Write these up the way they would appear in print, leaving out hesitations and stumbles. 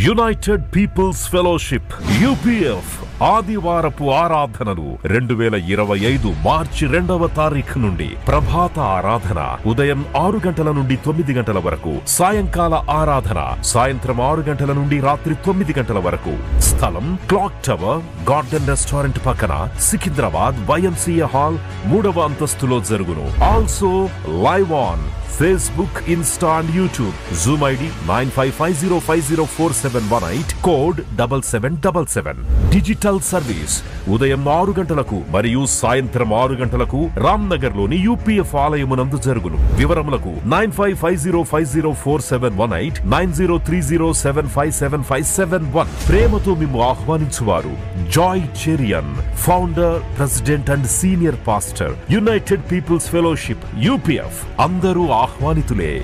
United People's Fellowship UPF ఆదివారపు ఆరాధనలు 2025 మార్చి 2వ తారీఖు నుండి ప్రభాత ఆరాధన ఉదయం 6 గంటల నుండి 9 గంటల వరకు, సాయంకాల ఆరాధన సాయంత్రం 6 గంటల నుండి రాత్రి 9 గంటల వరకు. స్థలం క్లాక్ టవర్ గార్డెన్ రెస్టారెంట్ పక్కన, సికింద్రాబాద్ YMCA హాల్ 3వ అంతస్తులో జరుగును. Also live on Facebook, Insta and YouTube. Zoom ID 9550504718, code 7777. Digital service ఉదయం 6 గంటలకు మరియు సాయంత్రం 6 గంటలకు రామ్నగర్ లోని UPF ఆలయమునందు జరుగును. వివరములకు 9550504718, 9030757571. ప్రేమతో మిమ్ము ఆహ్వానించువారు Joy Cherian, founder, president and senior pastor, United People's Fellowship UPF. అందరూ ఆహ్వానితులే.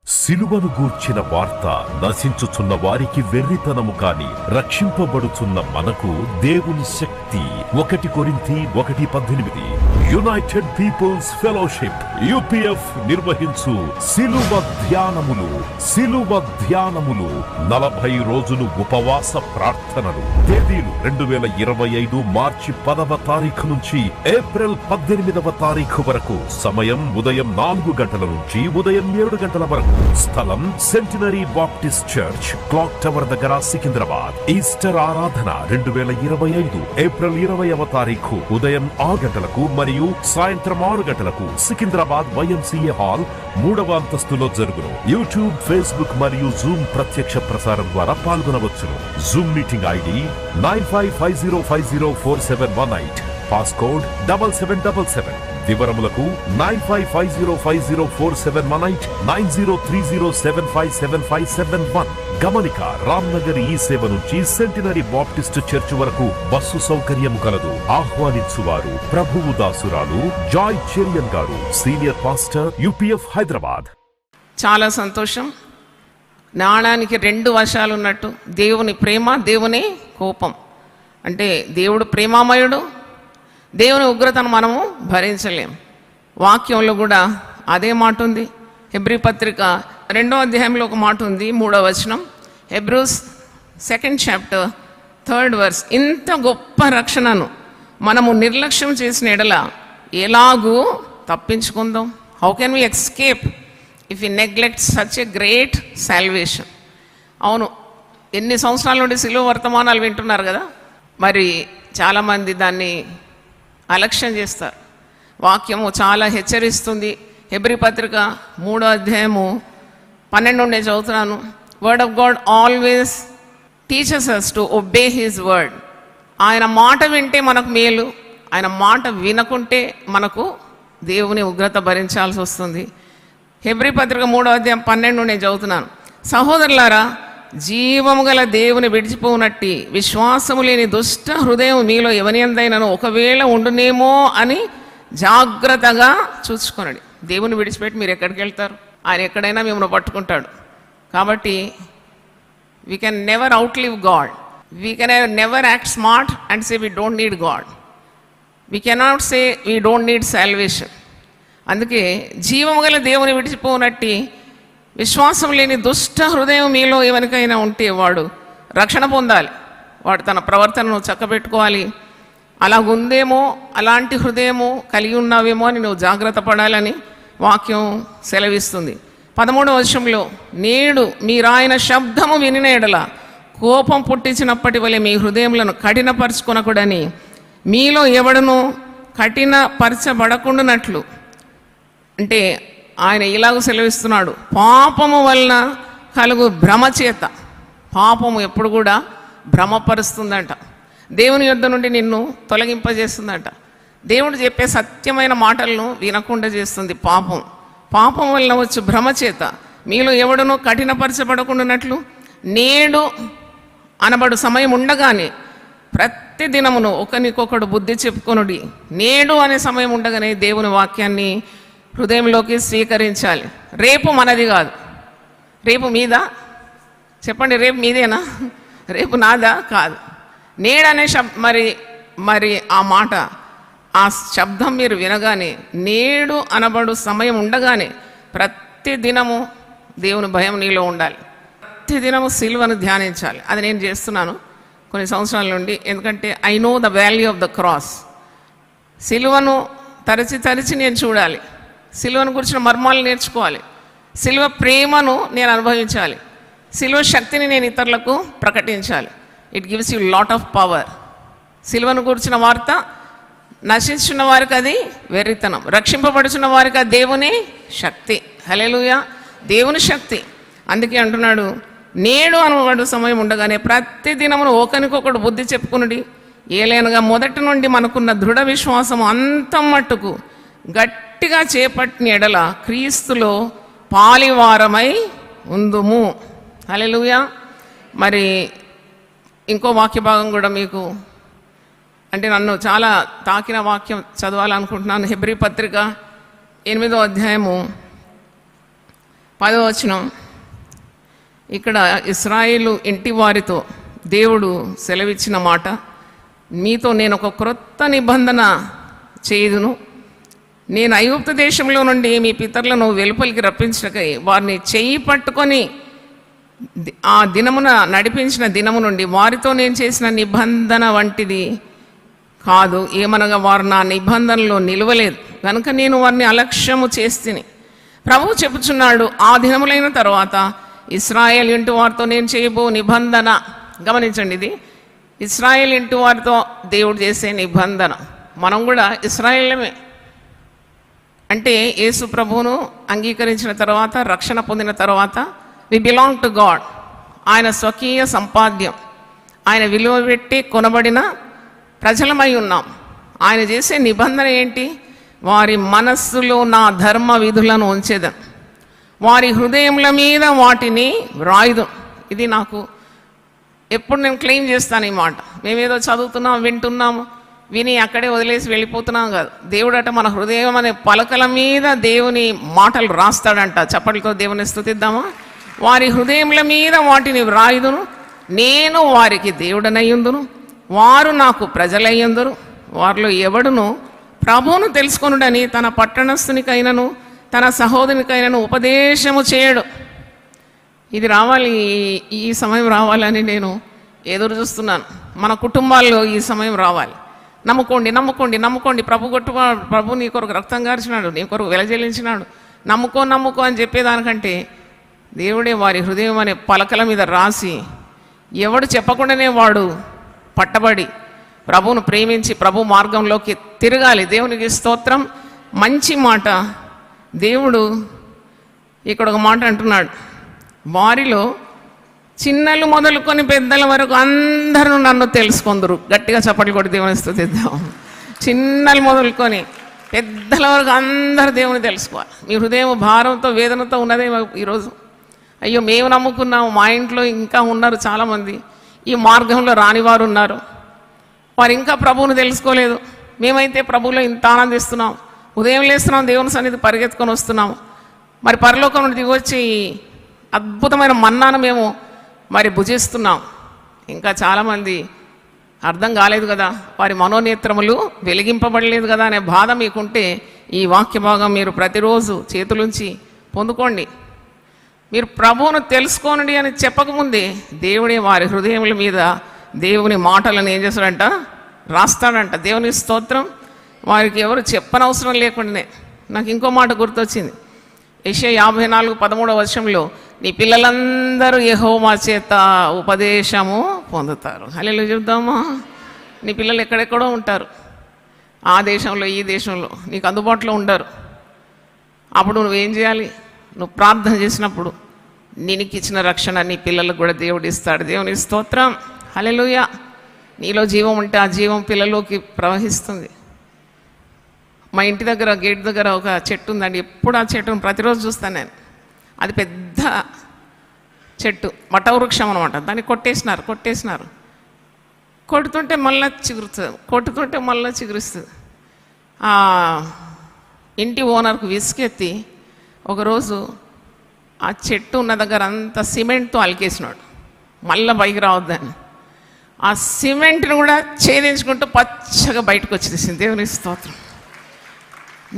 సిలువను గూర్చిన వార్త నశించుచున్న వారికి వెర్రితనము కాని, రక్షింపబడుచున్న మనకు దేవుని శక్తి. 1 కొరింథీ 1:18. యునైటెడ్ పీపుల్స్ ఫెలోషిప్ UPF నిర్వహించు సిలువ ధ్యానములు. 40 రోజులు ఉపవాస ప్రార్థనలు. తేదీలు 2025 మార్చి 10వ తారీఖు నుంచి ఏప్రిల్ 18వ తారీఖు వరకు. సమయం ఉదయం 4 గంటల నుంచి ఉదయం 7 గంటల వరకు. స్థలం centenary Baptist church, clock tower దగ్గర, సికింద్రాబాద్. ఈస్టర్ ఆరాధన 2025 ఏప్రిల్ 20వ తారీఖు ఉదయం 6 గంటలకు మరియు సాయంత్రం 6 గంటలకు సికింద్రాబాద్ YMCA హాల్ 3వ అంతస్తులో జరుగును. యూట్యూబ్, ఫేస్బుక్ మరియు జూమ్ ప్రత్యక్ష ప్రసారం ద్వారా పాల్గొనవచ్చును. Zoom meeting ID 9550504718, passcode 7777. వివరములకు 9550504718, 9030757571. గమనిక, రామ్నగర్ ఈ సేవ నుంచి సెంటినరీ బాప్టిస్ట్ చర్చ్ వరకు బస్సు సౌకర్యం కలదు. ఆహ్వానించువారు ప్రభువు దాసురాలు Joy Cherian garu, senior pastor UPF Hyderabad. చాలా సంతోషం. నాణానికి 2 వశాలు ఉన్నట్టు దేవుని ప్రేమ, దేవుని కోపం. అంటే దేవుడు ప్రేమామయుడు, దేవుని ఉగ్రతను మనము భరించలేం. వాక్యంలో కూడా అదే మాట ఉంది. హెబ్రీ పత్రిక 2వ అధ్యాయంలో ఒక మాట ఉంది, 3వ వచనం. Hebrews 2nd chapter 3rd verse. ఇంత గొప్ప రక్షణను మనము నిర్లక్ష్యం చేసిన ఎడల ఎలాగూ తప్పించుకుందాం? How can we escape if we neglect such a great salvation? అవును, ఎన్ని సంవత్సరాల నుండి సిలువ వర్తమానాలు వింటున్నారు కదా. మరి చాలామంది దాన్ని అలక్ష్యం చేస్తారు. వాక్యము చాలా హెచ్చరిస్తుంది. హెబ్రీ పత్రిక 3వ అధ్యాయము 12 నుండి చదువుతున్నాను. Word of God always teachers us to obey his word. ఆయన మాట వింటే మనకు మేలు, ఆయన మాట వినకుంటే మనకు దేవుని ఉగ్రత భరించాల్సి వస్తుంది. హెబ్రీ పత్రిక 3వ అధ్యాయం 12 నుండి చదువుతున్నాను. సహోదరులారా, జీవము గల దేవుని విడిచిపోనట్టి విశ్వాసము లేని దుష్ట హృదయం మీలో ఎవరియందైనను ఒకవేళ ఉండునేమో అని జాగ్రత్తగా చూసుకొనండి. దేవుని విడిచిపెట్టి మీరు ఎక్కడికి వెళ్తారు? ఆయన ఎక్కడైనా మిమ్మల్ని పట్టుకుంటాడు. కాబట్టి we can never out live God. We can never act smart and say we don't need God. We cannot say we don't need salvation. అందుకే జీవము గల దేవుని విడిచిపోనట్టి విశ్వాసం లేని దుష్ట హృదయం మీలో ఎవరికైనా ఉంటే వాడు రక్షణ పొందాలి. వాడు తన ప్రవర్తనను చక్కబెట్టుకోవాలి. అలాగుందేమో, అలాంటి హృదయము కలిగి ఉన్నావేమో అని నువ్వు జాగ్రత్త పడాలని వాక్యం సెలవిస్తుంది. 13వ వచనంలో, నేడు మీరాయన శబ్దము వినిన ఎడల కోపం పుట్టించినప్పటి వలె మీ హృదయములను కఠినపరచుకొనకూడని మీలో ఎవడను కఠినపరచబడకుండానట్లు. అంటే ఆయన ఇలాగ సెలవిస్తున్నాడు, పాపము వలన కలుగు భ్రమ చేత. పాపము ఎప్పుడు కూడా భ్రమపరుస్తుందంట, దేవుని యొద్ద నుండి నిన్ను తొలగింపజేస్తుందంట. దేవుడు చెప్పే సత్యమైన మాటలను వినకుండా చేస్తుంది పాపం. పాపం వలన వచ్చు భ్రమ చేత మీలో ఎవడనో కఠినపరచబడకుండానట్లు నేడు అనబడు సమయం ఉండగానే ప్రతి దినమును ఒకరికొకడు బుద్ధి చెప్పుకొనుడి. నేడు అనే సమయం ఉండగానే దేవుని వాక్యాన్ని హృదయంలోకి స్వీకరించాలి. రేపు మనది కాదు. రేపు మీదా? చెప్పండి, రేపు మీదేనా? రేపు నాదా? కాదు. నేడనే మరి ఆ మాట, ఆ శబ్దం మీరు వినగానే, నేడు అనబడు సమయం ఉండగానే ప్రతి దినము దేవుని భయం నీలో ఉండాలి. ప్రతిదినము సిలువను ధ్యానించాలి. అది నేను చేస్తున్నాను కొన్ని సంవత్సరాల నుండి. ఎందుకంటే I know the value of the cross. సిలువను తరచి నేను చూడాలి. సిలువను గురించిన మర్మాలు నేర్చుకోవాలి. సిలువ ప్రేమను నేను అనుభవించాలి. సిలువ శక్తిని నేను ఇతరులకు ప్రకటించాలి. It gives you lot of power. సిలువను గురించిన వార్త నశించున్న వారికి అది వెర్రితనం, రక్షింపబడుచున్న వారికి అది దేవుని శక్తి. హల్లెలూయా, దేవుని శక్తి. అందుకే అంటున్నాడు, నేడు అనుబడు సమయం ఉండగానే ప్రతి దినమును ఒకరికొకడు బుద్ధి చెప్పుకునుడి. ఏలైనగా మొదటి నుండి మనకున్న దృఢ విశ్వాసం అంతం మట్టుకు గట్టిగా చేపట్టిన ఎడల క్రీస్తులో పాలివారమై ఉందుము. హల్లెలూయా. మరి ఇంకో వాక్య భాగం కూడా మీకు అంటే నన్ను చాలా తాకిన వాక్యం చదవాలనుకుంటున్నాను. హెబ్రీ పత్రిక 8వ అధ్యాయము 10వ వచనం. ఇక్కడ ఇశ్రాయేలు ఇంటి వారితో దేవుడు సెలవిచ్చిన మాట, మీతో నేను ఒక క్రొత్త నిబంధన చేయుదును. నేను ఐగుప్తు దేశంలో నుండి మీ పితరులను వెలుపలికి రప్పించకై వారిని చెయ్యి పట్టుకొని ఆ దినమున నడిపించిన దినము నుండి వారితో నేను చేసిన నిబంధన వంటిది కాదు. ఏమనగా వారు నా నిబంధనలో నిలవలేదు కనుక నేను వారిని అలక్ష్యము చేస్తిని. ప్రభువు చెప్పుచున్నాడు, ఆ దినములైన తర్వాత ఇశ్రాయేల్ ఇంటి వారితో నేను చేయబో నిబంధన. గమనించండి, ఇది ఇశ్రాయేల్ ఇంటి వారితో దేవుడు చేసే నిబంధన. మనం కూడా ఇశ్రాయేలమే. అంటే యేసు ప్రభువును అంగీకరించిన తర్వాత, రక్షణ పొందిన తర్వాత వి బిలాంగ్ టు గాడ్. ఆయన స్వకీయ సంపాద్యం, ఆయన విలువ పెట్టి కొనబడిన ప్రజలమై ఉన్నాం. ఆయన చేసే నిబంధన ఏంటి? వారి మనస్సులో నా ధర్మ విధులను ఉంచేదను, వారి హృదయముల మీద వాటిని వ్రాయుదు. ఇది నాకు ఎప్పుడు నేను క్లెయిమ్ చేస్తాను ఈ మాట. మేమేదో చదువుతున్నాం, వింటున్నాము, విని అక్కడే వదిలేసి వెళ్ళిపోతున్నాం కాదు. దేవుడట మన హృదయం అనే పలకల మీద దేవుని మాటలు రాస్తాడంట. చప్పటితో దేవుని స్తుతిద్దామా? వారి హృదయముల మీద వాటిని వ్రాయుదును, నేను వారికి దేవుడనయ్యుందును, వారు నాకు ప్రజలయ్యందురు. వారిలో ఎవడును ప్రభువును తెలుసుకొనుడని తన పట్టణస్థునికైనను తన సహోదరునికైనను ఉపదేశము చేయడు. ఇది రావాలి, ఈ సమయం రావాలని నేను ఎదురు చూస్తున్నాను. మన కుటుంబాల్లో ఈ సమయం రావాలి. నమ్ముకోండి, నమ్ముకోండి, నమ్ముకోండి. ప్రభు నీ కొరకు రక్తం గార్చినాడు, నీ కొరకు వెలజల్లించినాడు, నమ్ముకో అని చెప్పేదానికంటే దేవుడే వారి హృదయం అనే పలకల మీద రాసి, ఎవడు చెప్పకుండానే వాడు పట్టబడి ప్రభువును ప్రేమించి ప్రభు మార్గంలోకి తిరగాలి. దేవునికి స్తోత్రం. మంచి మాట. దేవుడు ఇక్కడ ఒక మాట అంటున్నాడు, వారిలో చిన్నలు మొదలుకొని పెద్దల వరకు అందరూ నన్ను తెలుసుకొందురు. గట్టిగా చప్పట్లు కొట్టి దేవుని స్తుతిద్దాం. చిన్నలు మొదలుకొని పెద్దల వరకు అందరూ దేవుని తెలుసుకోవాలి. మీ హృదయం భారంతో వేదనతో ఉన్నదే ఈరోజు. అయ్యో మేము నమ్ముకున్నాము, మా ఇంట్లో ఇంకా ఉన్నారు చాలామంది ఈ మార్గంలో రానివారు ఉన్నారు, వారు ఇంకా ప్రభువును తెలుసుకోలేదు. మేమైతే ప్రభువులో ఇంత ఆనందిస్తున్నాం, ఉదయం లేస్తున్నాం, దేవుని సన్నిధి పరిగెత్తుకొని వస్తున్నాము. మరి పరలోకం నుండి దిగొచ్చి అద్భుతమైన మన్నాను మేము మరి భుజిస్తున్నాం. ఇంకా చాలామంది అర్థం కాలేదు కదా, వారి మనోనేత్రములు వెలిగింపబడలేదు కదా అనే బాధ మీకుంటే ఈ వాక్య భాగం మీరు ప్రతిరోజు చేతులుంచి పొందుకోండి. మీరు ప్రభువును తెలుసుకోనండి అని చెప్పకముందే దేవుడే వారి హృదయముల మీద దేవుని మాటలను ఏం చేస్తాడంట? రాస్తాడంట. దేవుని స్తోత్రం. వారికి ఎవరు చెప్పనవసరం లేకుండానే. నాకు ఇంకో మాట గుర్తొచ్చింది. యెషయా 54:13 వచనంలో, నీ పిల్లలందరూ యెహోవా చేత ఉపదేశము పొందుతారు. హల్లెలూయా చెప్దామా? నీ పిల్లలు ఎక్కడెక్కడో ఉంటారు, ఆ దేశంలో ఈ దేశంలో, నీకు అందుబాటులో ఉండరు. అప్పుడు నువ్వేం చేయాలి? నువ్వు ప్రార్థన చేసినప్పుడు నీకు ఇచ్చిన రక్షణ నీ పిల్లలకు కూడా దేవుడు ఇస్తాడు. దేవుని స్తోత్రం. హల్లెలూయా. నీలో జీవం ఉంటే ఆ జీవం పిల్లలోకి ప్రవహిస్తుంది. మా ఇంటి దగ్గర గేట్ దగ్గర ఒక చెట్టు ఉందండి. ఎప్పుడు ఆ చెట్టును ప్రతిరోజు చూస్తాను నేను. అది పెద్ద చెట్టు, వటవృక్షం అనమాట. దాన్ని కొట్టేసినారు. కొడుతుంటే మళ్ళీ చిగురుస్తుంది. ఆ ఇంటి ఓనర్కు విసుకెత్తి ఒకరోజు ఆ చెట్టు ఉన్న దగ్గర అంతా సిమెంట్తో అలికేసినాడు, మళ్ళీ పైకి రావద్దని. ఆ సిమెంట్ని కూడా ఛేదించుకుంటూ పచ్చగా బయటకు వచ్చేసింది. దేవుని స్తోత్రం.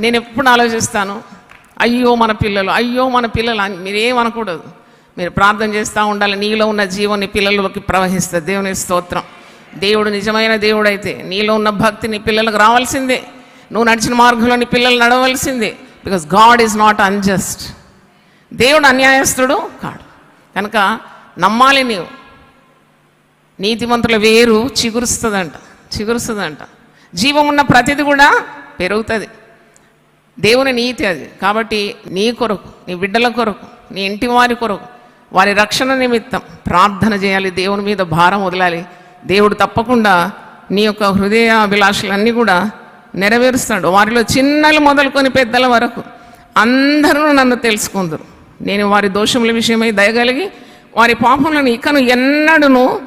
నేను ఎప్పుడు ఆలోచిస్తాను, అయ్యో మన పిల్లలు అని మీరేమనకూడదు. మీరు ప్రార్థన చేస్తూ ఉండాలి. నీలో ఉన్న జీవం నీ పిల్లలకి ప్రవహిస్తుంది. దేవుని స్తోత్రం. దేవుడు నిజమైన దేవుడు అయితే నీలో ఉన్న భక్తి నీ పిల్లలకు రావాల్సిందే. నువ్వు నడిచిన మార్గంలో నీ పిల్లలు నడవలసిందే. Because God is not unjust. దేవుడు అన్యాయస్తుడు కాడు. కనుక నమ్మాలి. నీవు నీతిమంతుల వేరు చిగురుస్తుందంట. జీవం ఉన్న ప్రతిది కూడా పెరుగుతుంది. దేవుని నీతి అది. కాబట్టి నీ కొరకు, నీ బిడ్డల కొరకు, నీ ఇంటి వారి కొరకు, వారి రక్షణ నిమిత్తం ప్రార్థన చేయాలి. దేవుని మీద భారం వదలాలి. దేవుడు తప్పకుండా నీ యొక్క హృదయ అభిలాషలన్నీ కూడా నెరవేరుస్తాడు. వారిలో చిన్నలు మొదలుకొని పెద్దల వరకు అందరూ నన్ను తెలుసుకుందరు. నేను వారి దోషముల విషయమై దయగలిగి వారి పాపములను ఇకను ఎన్నడూను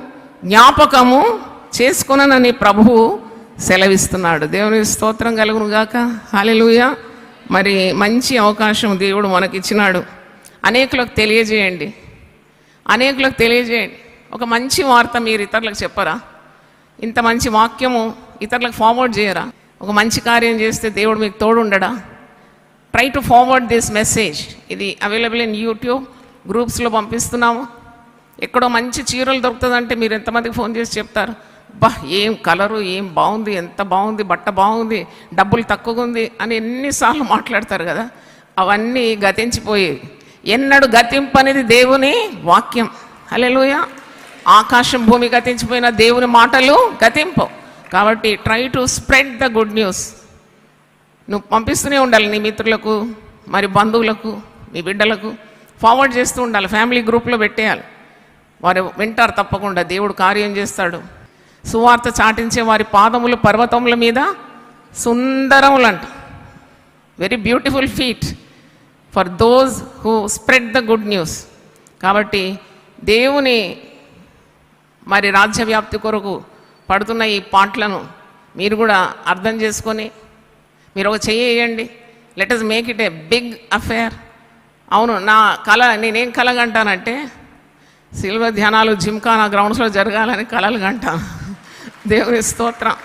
జ్ఞాపకము చేసుకొననని ప్రభువు సెలవిస్తున్నాడు. దేవుని స్తోత్రం కలుగును గాక. హల్లెలూయా. మరి మంచి అవకాశం దేవుడు మనకిచ్చినాడు. అనేకులకు తెలియజేయండి. ఒక మంచి వార్త మీరు ఇతరులకు చెప్పరా? ఇంత మంచి వాక్యము ఇతరులకు ఫార్వర్డ్ చేయరా? ఒక మంచి కార్యం చేస్తే దేవుడు మీకు తోడుండడా? Try to forward this message. ఇది అవైలబుల్ ఇన్ యూట్యూబ్ గ్రూప్స్లో పంపిస్తున్నాము. ఎక్కడో మంచి చీరలు దొరుకుతుందంటే మీరు ఎంతమందికి ఫోన్ చేసి చెప్తారు? బా, ఏం కలరు, ఏం బాగుంది, ఎంత బాగుంది, బట్ట బాగుంది, డబ్బులు తక్కువగా ఉంది అని ఎన్నిసార్లు మాట్లాడతారు కదా. అవన్నీ గతించిపోయేవి. ఎన్నడు గతింపనేది దేవుని వాక్యం. హల్లెలూయా. ఆకాశం భూమి గతించిపోయిన దేవుని మాటలు గతింపవు. కాబట్టి try to spread the good news. నువ్వు పంపిస్తూనే ఉండాలి. నీ మిత్రులకు, మరి బంధువులకు, నీ బిడ్డలకు ఫార్వర్డ్ చేస్తూ ఉండాలి. ఫ్యామిలీ గ్రూప్లో పెట్టేయాలి. వారు వింటారు తప్పకుండా. దేవుడు కార్యం చేస్తాడు. సువార్త చాటించే వారి పాదములు పర్వతముల మీద సుందరములంట. Very beautiful feet for those who spread the good news. కాబట్టి దేవుని మరి రాజ్య వ్యాప్తి కొరకు పడుతున్న ఈ పాటలను మీరు కూడా అర్థం చేసుకొని మీరు ఒక చేయండి. Let us make it a big affair. అవును, నా కళ, నేనేం కలగంటానంటే సిల్వర్ ధ్యానాలు జిమ్ఖానా గ్రౌండ్స్లో జరగాలని కలలు కంటాను. దేవుని స్తోత్రం.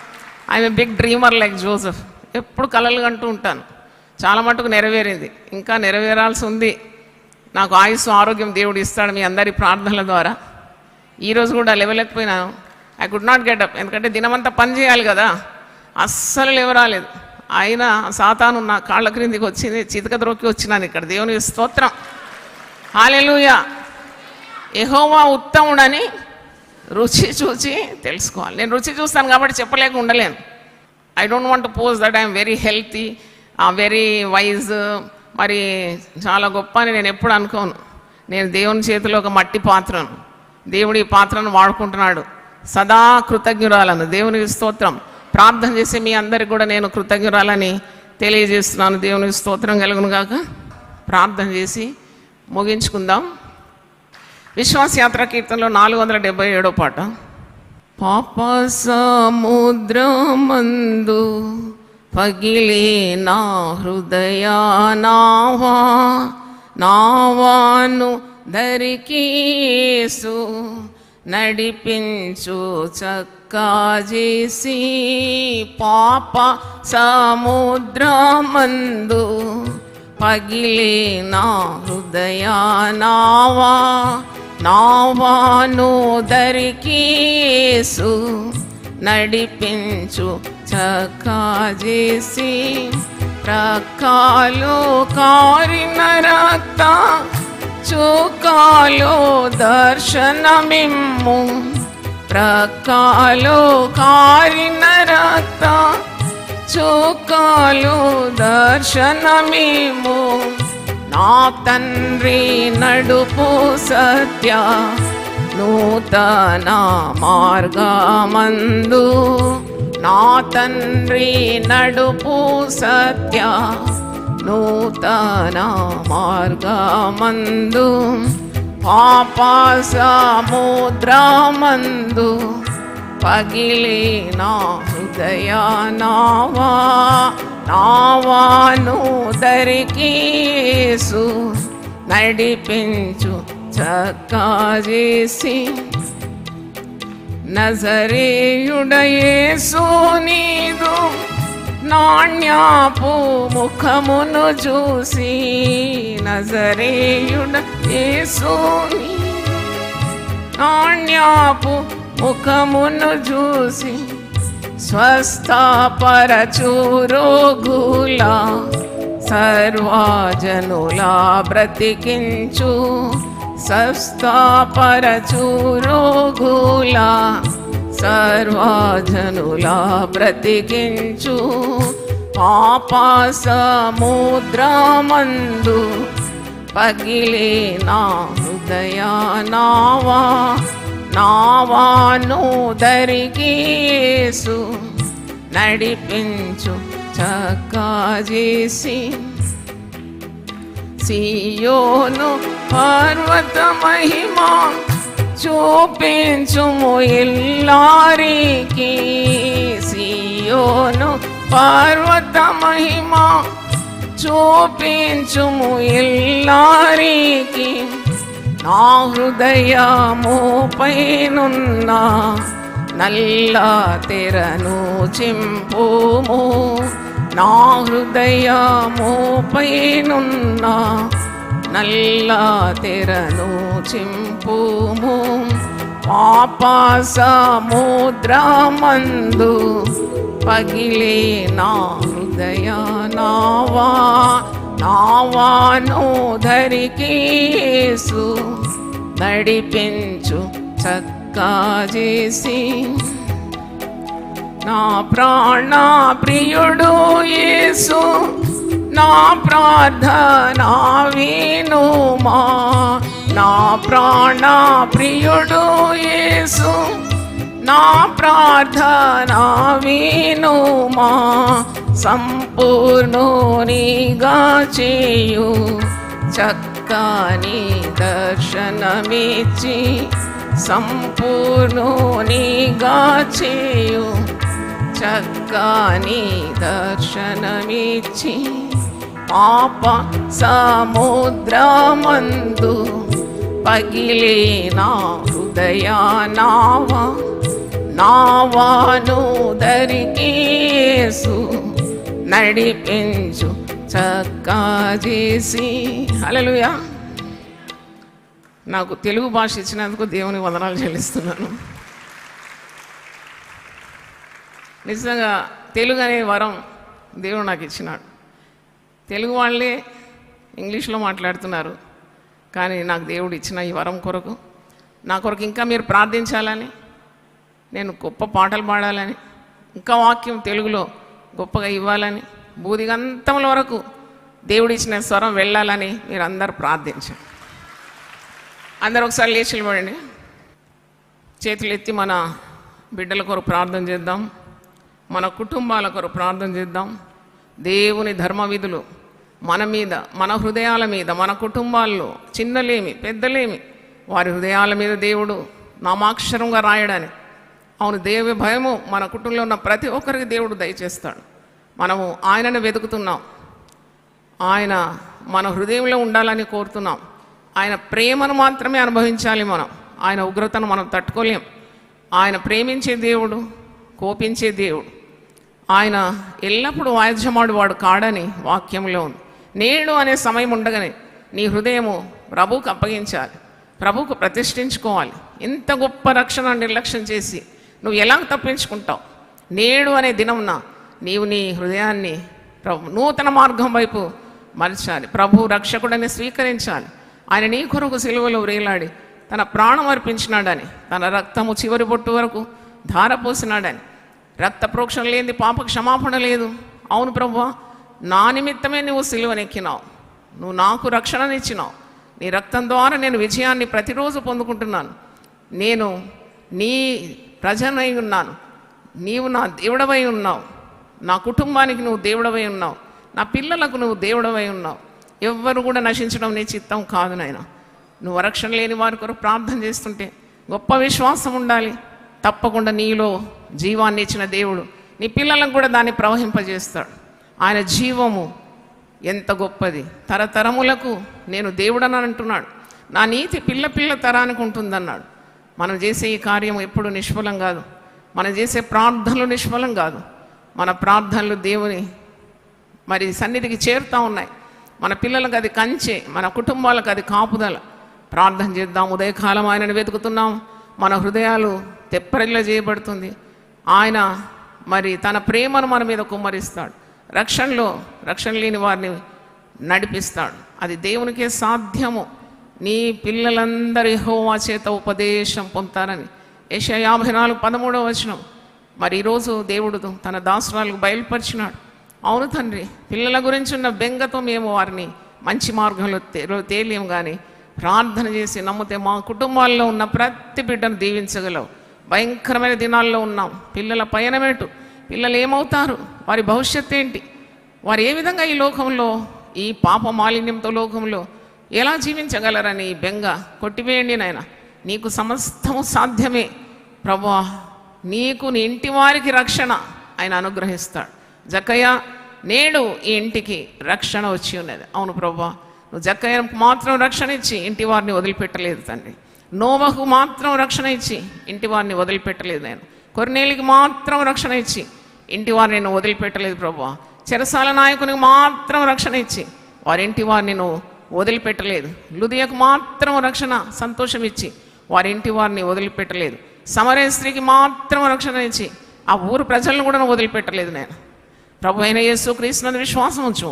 I'm a big dreamer like Joseph. ఎప్పుడు కలలు కంటూ ఉంటాను. చాలా మటుకు నెరవేరింది, ఇంకా నెరవేరాల్సి ఉంది. నాకు ఆయుస్సు, ఆరోగ్యం దేవుడు ఇస్తాడు మీ అందరి ప్రార్థనల ద్వారా. ఈరోజు కూడా లేవలేకపోయినాను. I could not get up. ఎందుకంటే దినమంతా పని చేయాలి కదా. అస్సలు లేవరాలేదు. అయినా సాతాను నా కాళ్ళ క్రిందికి వచ్చింది, చితక ద్రోక్కి వచ్చినాను ఇక్కడ. దేవుని స్తోత్రం. హల్లెలూయా. యెహోవా ఉత్తముడని రుచి చూచి తెలుసుకోవాలి. నేను రుచి చూస్తాను కాబట్టి చెప్పలేక ఉండలేను. I don't want to pose that I'm very healthy, very wise, మరి చాలా గొప్ప అని నేను ఎప్పుడు అనుకోను. నేను దేవుని చేతిలో ఒక మట్టి పాత్రను. దేవుడు ఈ పాత్రను వాడుకుంటున్నాడు. సదా కృతజ్ఞురాలను. దేవుని స్తోత్రం. ప్రార్థన చేసి మీ అందరికి కూడా నేను కృతజ్ఞురాలని తెలియజేస్తున్నాను. దేవుని స్తోత్రం కలుగును గాక. ప్రార్థన చేసి ముగించుకుందాం. విశ్వాసయాత్ర కీర్తనలో 477వ పాట. పాప సముద్రమందు పగిలే నా హృదయ నావాను దరికి యేసు నడిపించు చక్కా చేసి. పాప సముద్రమందు పగిలే నా హృదయ నావాను దరికి యేసు నడిపించు చక్కా చేసి. ప్రకాలో కారిన రక్త చుక్కాలో దర్శనమిమ్ము. ప్రకాలో కారిన రక్త చుక్కాలో దర్శనమిమ్ము. నా తండ్రి నడుపు సత్య నూతన మార్గమందు. నా తండ్రి నడుపు సత్య నూతన మార్గమందు. పాప సముద్రమందు పగిలే నా హృదయ నావాను దరికి యేసు నడిపించు చక్కా చేసి. నజరేయుడ యేసు నీదు నాణ్యాపు ముఖమును చూసి నజరేయుడ యేసుని, నాణ్యాపు ముఖమును చూసి స్వస్థపరచు రోగులా సర్వజనులా బ్రతికించు, స్వస్థపరచు రోగులా సర్వజనులా బ్రతికించు. పాప సముద్రమందు పగిలే నా హృదయ నావా, నావాను దరికి యేసు నడిపించు చక్కా చేసి. సియోను పర్వత మహిమా చూపించుము ఎల్లారికి, సియోను పర్వత మహిమా చూపించుము ఎల్లారికి. నా హృదయము పైనున్న నల్ల తెరను చింపుము, నా హృదయము పైనున్న నల్ల తెరను చింపుము. పాప సముద్రమందు పగిలే నా హృదయ నావా, నావాను ధరికి యేసు నడిపించు చక్కా చేసి. నా ప్రాణ ప్రియుడు యేసు నా ప్రార్థన వినుమా, నా ప్రాణ ప్రియుడు యేసు నా ప్రార్థన వినుమా. సంపూర్ణునిగా చేయు చక్కని దర్శనమిచ్చి, సంపూర్ణునిగా చేయు చక్కని దర్శనమిచ్చి. పాప సముద్రమందు పగిలే నా హృదయ నావా, నావాను దరికి యేసు నడిపించు చక్కా చేసి. హల్లెలూయా. నాకు తెలుగు భాష ఇచ్చినందుకు దేవుని వందనాలు చెల్లిస్తున్నాను. నిజంగా తెలుగు అనే వరం దేవుడు నాకు ఇచ్చినాడు. తెలుగు వాళ్ళే ఇంగ్లీష్లో మాట్లాడుతున్నారు, కానీ నాకు దేవుడు ఇచ్చిన ఈ వరం కొరకు, నా కొరకు ఇంకా మీరు ప్రార్థించాలని, నేను గొప్ప పాటలు పాడాలని, ఇంకా వాక్యం తెలుగులో గొప్పగా ఇవ్వాలని, బూదిగంతముల వరకు దేవుడిచ్చిన స్వరం వెళ్ళాలని మీరు అందరూ ప్రార్థించండి. అందరూ ఒకసారి లేచి నిలబడండి. చేతులు ఎత్తి మన బిడ్డల కొరకు ప్రార్థన చేద్దాం, మన కుటుంబాల కొరకు ప్రార్థన చేద్దాం. దేవుని ధర్మ విధులు మన మీద, మన హృదయాల మీద, మన కుటుంబాల్లో చిన్నలేమి పెద్దలేమి వారి హృదయాల మీద దేవుడు నామాక్షరంగా రాయడానికి. అవును, దేవుని భయము మన కుటుంబంలో ఉన్న ప్రతి ఒక్కరికి దేవుడు దయచేస్తాడు. మనము ఆయనను వెతుకుతున్నాం, ఆయన మన హృదయంలో ఉండాలని కోరుతున్నాం. ఆయన ప్రేమను మాత్రమే అనుభవించాలి మనం. ఆయన ఉగ్రతను మనం తట్టుకోలేం. ఆయన ప్రేమించే దేవుడు, కోపించే దేవుడు. ఆయన ఎల్లప్పుడూ వాయిద్యమాడువాడు కాడని వాక్యంలో ఉంది. నేడు అనే సమయం ఉండగానే నీ హృదయము ప్రభువుకు అప్పగించాలి, ప్రభువుకు ప్రతిష్ఠించుకోవాలి. ఇంత గొప్ప రక్షణ నిర్లక్ష్యం చేసి నువ్వు ఎలా తప్పించుకుంటావు? నేడు అనే దినంన నీవు నీ హృదయాన్ని నూతన మార్గం వైపు మలచాలి. ప్రభు రక్షకుడని స్వీకరించాలి. ఆయన నీ కొరకు సిలువలో వేలాడి తన ప్రాణం అర్పించినాడని, తన రక్తము చివరి బొట్టు వరకు ధారపోసినాడని, రక్త ప్రోక్షణ లేని పాప క్షమాపణ లేదు. అవును ప్రభువా, నా నిమిత్తమే నువ్వు సిలువనెక్కినావు, నువ్వు నాకు రక్షణనిచ్చినావు. నీ రక్తం ద్వారా నేను విజయాన్ని ప్రతిరోజు పొందుకుంటున్నాను. నేను నీ ప్రజనై ఉన్నాను, నీవు నా దేవుడవై ఉన్నావు. నా కుటుంబానికి నువ్వు దేవుడవై ఉన్నావు, నా పిల్లలకు నువ్వు దేవుడవై ఉన్నావు. ఎవ్వరు కూడా నశించడం నీ చిత్తం కాదు నాయన. నువ్వు రక్షణ లేని వారి కొరకు ప్రార్థన చేస్తుంటే గొప్ప విశ్వాసం ఉండాలి. తప్పకుండా నీలో జీవాన్ని ఇచ్చిన దేవుడు నీ పిల్లలకు కూడా దాన్ని ప్రవహింపజేస్తాడు. ఆయన జీవము ఎంత గొప్పది, తరతరములకు నేను దేవుడని అంటున్నాడు. నా నీతి పిల్ల పిల్ల తరానికి ఉంటుందన్నాడు. మనం చేసే ఈ కార్యం ఎప్పుడు నిష్ఫలం కాదు, మనం చేసే ప్రార్థనలు నిష్ఫలం కాదు. మన ప్రార్థనలు దేవుని మరి సన్నిధికి చేరుతూ ఉన్నాయి. మన పిల్లలకు అది కంచె, మన కుటుంబాలకు అది కాపుదల. ప్రార్థన చేద్దాం. ఉదయకాలం ఆయనను వెతుకుతున్నాం. మన హృదయాలు తెప్పరిల్ల చేయబడుతుంది. ఆయన మరి తన ప్రేమను మన మీద కుమ్మరిస్తాడు. రక్షణ లేని వారిని నడిపిస్తాడు. అది దేవునికే సాధ్యము. నీ పిల్లలందరూ యెహోవా చేత ఉపదేశం పొందుతారని యెషయా 54:13 మరి ఈరోజు దేవుడు తన దాసురాలకు బయలుపరిచినాడు. అవును తండ్రి, పిల్లల గురించి ఉన్న బెంగతో మేము వారిని మంచి మార్గంలో తేలేం, కానీ ప్రార్థన చేసి నమ్మితే మా కుటుంబాల్లో ఉన్న ప్రతి బిడ్డను దీవించగలవు. భయంకరమైన దినాల్లో ఉన్నాం. పిల్లల పయనమేటు, పిల్లలు ఏమవుతారు, వారి భవిష్యత్తు ఏంటి, వారు ఏ విధంగా ఈ లోకంలో ఈ పాప మాలిన్యంతో లోకంలో ఎలా జీవించగలరని బెంగ కొట్టివేయండి నాయన. నీకు సమస్తము సాధ్యమే ప్రభువా. నీకు నీ ఇంటి వారికి రక్షణ ఆయన అనుగ్రహిస్తాడు. జక్కయ్య, నేడు ఈ ఇంటికి రక్షణ వచ్చి ఉన్నది. అవును ప్రభువా, నువ్వు జక్కయ్యకు మాత్రం రక్షణ ఇచ్చి ఇంటి వారిని వదిలిపెట్టలేదు తండ్రి. నోవహు మాత్రం రక్షణ ఇచ్చి ఇంటి వారిని వదిలిపెట్టలేదు. నేను కొర్నేలికి మాత్రం రక్షణ ఇచ్చి ఇంటి వారిని నేను వదిలిపెట్టలేదు ప్రభువా. చెరసాల నాయకునికి మాత్రం రక్షణ ఇచ్చి వారింటి వారిని నువ్వు వదిలిపెట్టలేదు. లుదియకు మాత్రం రక్షణ సంతోషం ఇచ్చి వారింటి వారిని వదిలిపెట్టలేదు. సమరయ స్త్రీకి మాత్రం రక్షణ ఇచ్చి ఆ ఊరు ప్రజలను కూడా వదిలిపెట్టలేదు. నేను ప్రభు అయిన యేసుక్రీస్తునందు విశ్వాసం ఉంచు,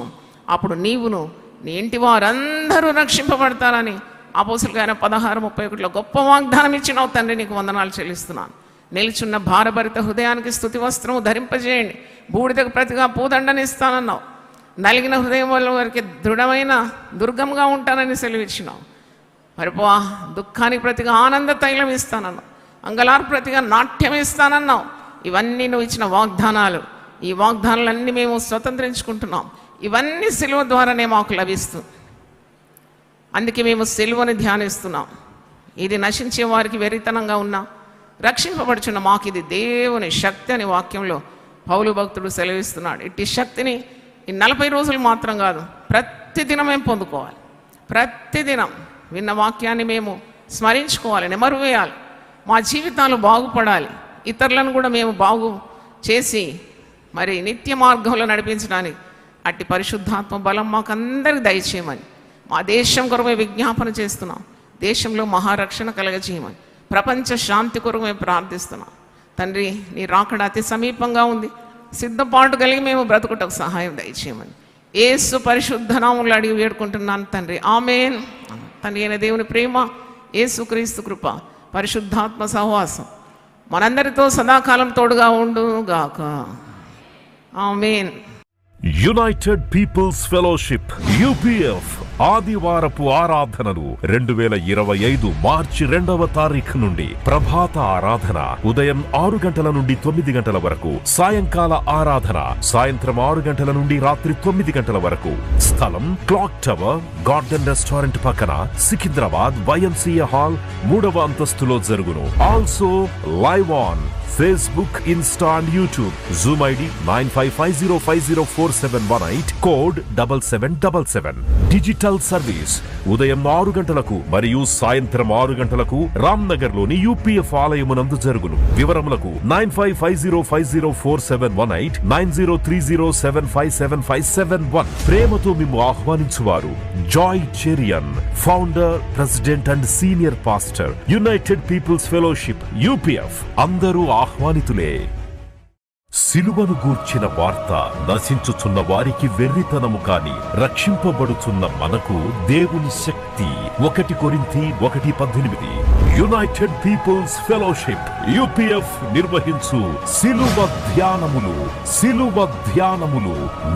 అప్పుడు నీవును నీ ఇంటి వారందరూ రక్షింపబడతారని అపోస్తలుడైన 16:31 గొప్ప వాగ్దానం ఇచ్చినావు తండ్రి. నీకు వందనాలు చెల్లిస్తున్నాను. నిలుచున్న భారభరిత హృదయానికి స్తుతి వస్త్రము ధరింపజేయండి. బూడిదకు ప్రతిగా పూదండని ఇస్తానన్నావు. నలిగిన హృదయం వల్ల వారికి దృఢమైన దుర్గంగా ఉంటానని సెలవిచ్చినావు. మరి దుఃఖానికి ప్రతిగా ఆనంద తైలం ఇస్తానన్నావు. అంగలార్ ప్రతిగా నాట్యం ఇస్తానన్నావు. ఇవన్నీ నువ్వు ఇచ్చిన వాగ్దానాలు. ఈ వాగ్దానాలన్నీ మేము స్వతంత్రించుకుంటున్నాం. ఇవన్నీ సిలువ ద్వారానే మాకు లభిస్తుంది. అందుకే మేము సిలువని ధ్యానిస్తున్నాం. ఇది నశించే వారికి వెరితనంగా ఉన్నా రక్షింపబడుచున్న మాకు ఇది దేవుని శక్తి అని వాక్యంలో పౌలు భక్తుడు సెలవిస్తున్నాడు. ఇట్టి శక్తిని ఈ 40 రోజులు మాత్రం కాదు, ప్రతిదినం మేము పొందుకోవాలి. ప్రతిదినం విన్న వాక్యాన్ని మేము స్మరించుకోవాలి, నెమరువేయాలి. మా జీవితాలు బాగుపడాలి. ఇతరులను కూడా మేము బాగు చేసి మరి నిత్య మార్గంలో నడిపించడానికి అట్టి పరిశుద్ధాత్మ బలం మాకందరికి దయచేయమని మా దేశం కొరకు మేము విజ్ఞాపన చేస్తున్నాం. దేశంలో మహారక్షణ కలగజేయమని, ప్రపంచ శాంతి కొరకు మేము ప్రార్థిస్తున్నాం. తండ్రి, నీ రాకడ అతి సమీపంగా ఉంది. సిద్ధపాటు కలిగి మేము బ్రతుకుటకు సహాయం దయచేయమని యేసు పరిశుద్ధ నామములో అడిగి వేడుకుంటున్నాను తండ్రి. ఆమేన్. తండ్రి అయిన దేవుని ప్రేమ, యేసుక్రీస్తు కృప, పరిశుద్ధాత్మ సహవాసం మనందరితో సదాకాలం తోడుగా ఉండుగాక. ఆమేన్. యునైటెడ్ పీపుల్స్ ఫెలోషిప్ UPF ఆదివారపు ఆరాధనలు 2025 మార్చి 2వ తారీఖు నుండి ప్రభాత ఆరాధన ఉదయం 6 గంటల నుండి 9 గంటల వరకు, సాయంకాల ఆరాధన సాయంత్రం 6 గంటల నుండి రాత్రి 9 గంటల వరకు. స్థలం క్లాక్ టవర్ గార్డెన్ రెస్టారెంట్ పక్కన, సికింద్రాబాద్ YMCA హాల్ 3వ అంతస్తులో జరుగును. Also live on Facebook, Insta and YouTube. Zoom ID 9550504718, code 7777. Digital service ఉదయం 6 గంటలకు మరియు సాయంత్రం 6 గంటలకు రామ్నగర్ లోని UPF ఆలయమునందు జరుగును. వివరములకు 9550504718, 9030757571. ప్రేమతో మేము ఆహ్వానించువారు Joy Cherian, founder, president and senior pastor, United People's Fellowship UPF. అందరూ ఆహ్వానితులే. సిలువను గూర్చిన వార్త నశించుచున్న వారికి వెర్రితనము కాని రక్షింపబడుచున్న మనకు దేవుని శక్తి. 1 కొరింథీ 1:18. యునైటెడ్ పీపుల్స్ ఫెలోషిప్ UPF నిర్వహించు సిలువ ధ్యానములు.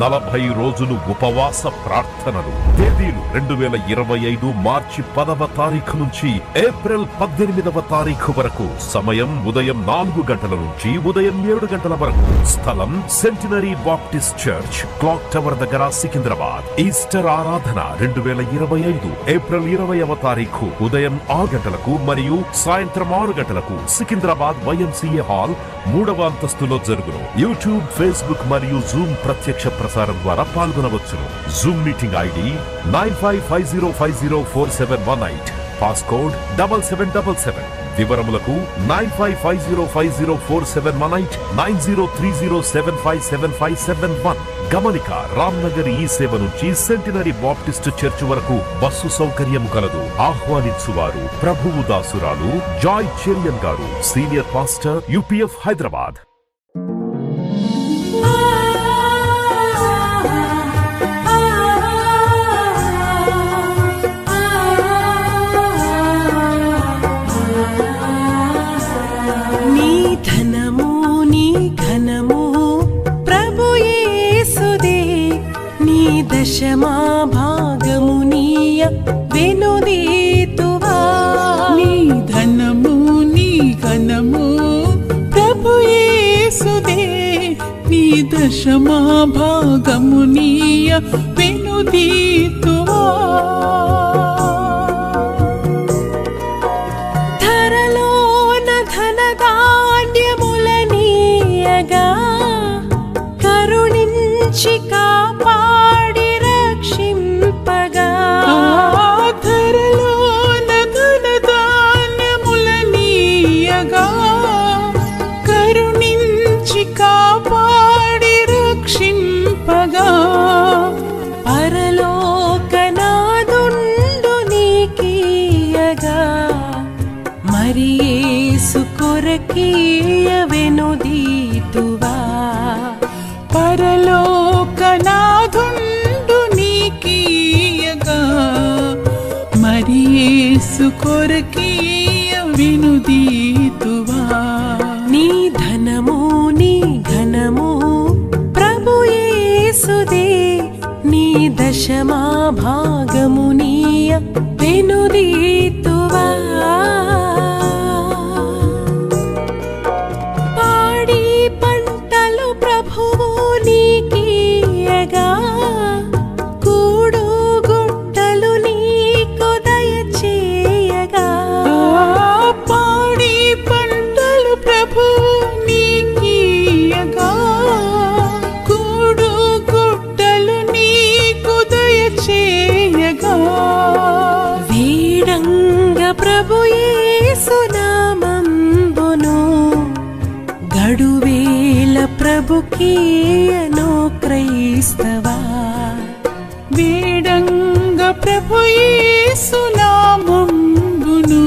40 రోజులు ఉపవాస ప్రార్థనలు. తేదీలు 2025 మార్చి 10వ తారీఖు నుంచి ఏప్రిల్ 18వ తారీఖు వరకు. సమయం ఉదయం 4 గంటల నుంచి ఉదయం 7 గంటల వరకు. స్థలం centenary Baptist church, clock tower దగ్గర, సికింద్రాబాద్. ఈస్టర్ ఆరాధన 2025 ఏప్రిల్ 20వ తారీఖు ఉదయం 6 గంటలకు మరియు సాయంత్రం 6 గంటలకు సికింద్రాబాద్ YMCA హాల్ 3వ అంతస్తులో జరుగును. యూట్యూబ్, ఫేస్బుక్ మరియు జూమ్ ప్రత్యక్ష ప్రసారం ద్వారా పాల్గొనవచ్చును. Zoom meeting ID 9550504718, passcode 7777. వివరములకు 9550504718 9030757571. గమనిక, రామ్నగర్ ఈ సేవ నుంచి సెంటినరీ బాప్టిస్ట్ చర్చ్ వరకు బస్సు సౌకర్యం కలదు. ఆహ్వానించువారు ప్రభువు దాసురాలు Joy Cherian garu, senior pastor, UPF, Hyderabad. దశమా భాగమునీయ వెనుదీతువా. నీ ధనము నీ ఘనము ప్రభు యేసుదే, నీ దశమా భాగమునీయ వెనుదీతువా. ధరలోన ధనధాన్యములనీయగా కరుణించి కాపాడి రక్షింపగా. ధరలోన ధనధాన్యములనీయగా కరుణించి కాపాడి రక్షింపగా. పరలోకనాదుండు నీకీయగా మరి యేసు కొరకీయ వెనుదీతువా. పరలోకనాథుండు నీకీయగా మరి యేసు కొరకీయ వెనుదీతువా. నీ ధనము నీ ఘనము ప్రభు యేసుదే, నీ దశమా భాగమునీయ వెనుదీతువా. పాడి పంటలు ప్రభువు నీకీయగా కూడు గుట్టలు నీకు దయచేయగా. పాడి పంటలు ప్రభు నీకీయగా కూడు గుట్టలు నీకు దయచేయగా. వీడంగ ప్రభు యేసు నామంబును గడువేల ప్రభుకీయను క్రైస్తవా. వేడంగ ప్రభు యేసు నామంబును